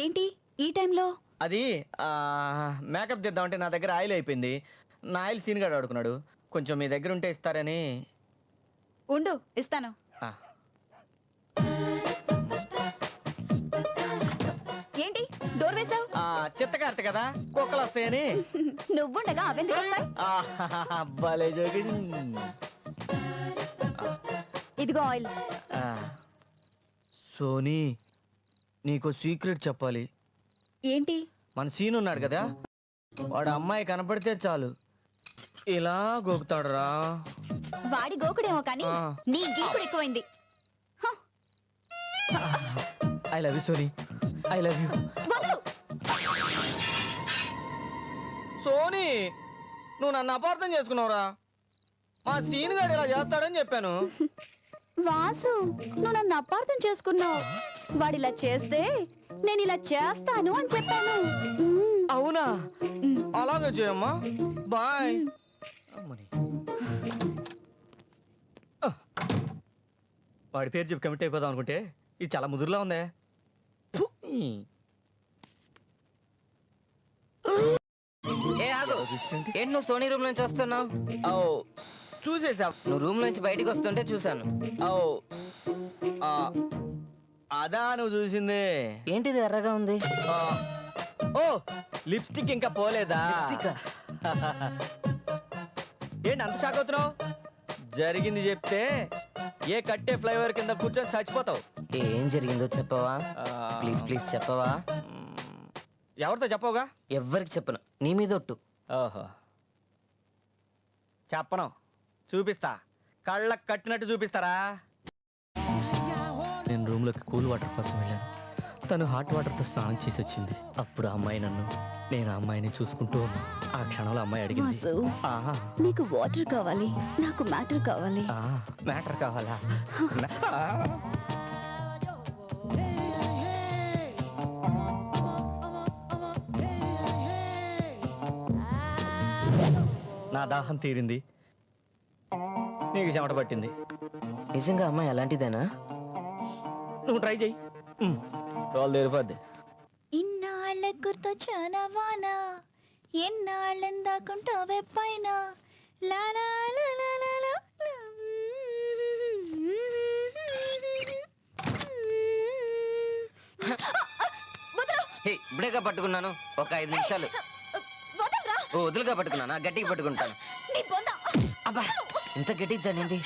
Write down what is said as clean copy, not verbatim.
ఏంటి ఈ టైంలో? అది మేకప్ దిద్దామంటే నా దగ్గర ఆయిల్ అయిపోయింది. నా ఆయిల్ సీన్ గాడు అడుగుతున్నాడు. కొంచెం మీ దగ్గర ఉంటే ఇస్తారని. ఉండు, ఇస్తాను. ఏంటి డోర్ వేసావు? చిత్తకార్తె కదా, కుక్కలు వస్తాయని. నువ్వుండగా అవెందుకు వస్తాయి? భలే జోకి. ఇదిగో ఆయిల్. సోనీ, నీకు సీక్రెట్ చెప్పాలి. ఏంటి? మన సీన్ ఉన్నాడు కదా, వాడు అమ్మాయి కనపడితే చాలు ఇలా గోకుతాడు రా. వాడి గోకుడేమో కానీ నీ గీకుడు ఎక్కువైంది. I love you Soni, I love you. Soni, నువ్వు నన్ను అపార్థం చేసుకున్నావురా. మా సీన్ గాడు ఇలా చేస్తాడని చెప్పాను. వాసు, నువ్వు నన్ను అపార్థం చేసుకున్నావు. వాడిలా చేస్తే నేను ఇలా చేస్తాను అని చెప్పాను. అవునా? అలాగే చేయమ్మా. బాయ్. వాడి పేరు చెప్పి కమిట్ అయిపోదాం అనుకుంటే ఇది చాలా ముదురులా ఉందే. ఏంటి నువ్వు సోనీ రూమ్ నుంచి వస్తున్నావు? చూసేసా. నువ్వు రూమ్ నుంచి బయటికి వస్తుంటే చూసాను. అదా నువ్వు చూసింది? ఏంటిది ఎర్రగా ఉంది? ఓ, లిప్స్టిక్ ఇంకా పోలేదా? ఏంటి అంత షాక్ అవుతున్నావు? జరిగింది చెప్తే ఏ కట్టే ఫ్లైఓవర్ కింద కూర్చొని చచ్చిపోతావు. ఏం జరిగిందో చెప్పవా? ప్లీజ్ ప్లీజ్ చెప్పవా? ఎవరితో చెప్పవుగా? ఎవ్వరికి చెప్పను, నీ మీద ఒట్టు. ఓహో, చెప్పను. చూపిస్తా, కళ్ళకు కట్టినట్టు చూపిస్తారా. నేను రూమ్లోకి కూల్ వాటర్ కోసం వెళ్ళాను. తను హాట్ వాటర్తో స్నానం చేసి వచ్చింది. అప్పుడు అమ్మాయి నన్ను, నేను ఆ అమ్మాయిని చూసుకుంటూ ఉన్నా. ఆ క్షణంలో అమ్మాయి అడిగింది, నీకు వాటర్ కావాలి, నాకు మ్యాటర్ కావాలి. మ్యాటర్ కావాలా? నా దాహం తీరింది, నీకు చెమట పట్టింది. నిజంగా అమ్మాయి అలాంటిదేనా? నువ్వు ట్రై చెయ్యి, వాళ్ళు తెరిపోద్ది. ఇన్నాళ్ళ గుర్తొచ్చానవానా, ఎన్నాళ్ళెందాకుంటావే పైన. ఇప్పుడేగా పట్టుకున్నాను, ఒక 5 నిమిషాలు. వదులుగా పట్టుకున్నానా? గట్టిగా పట్టుకుంటాను. అబ్బా, ఇంత గట్టిగా తనింది.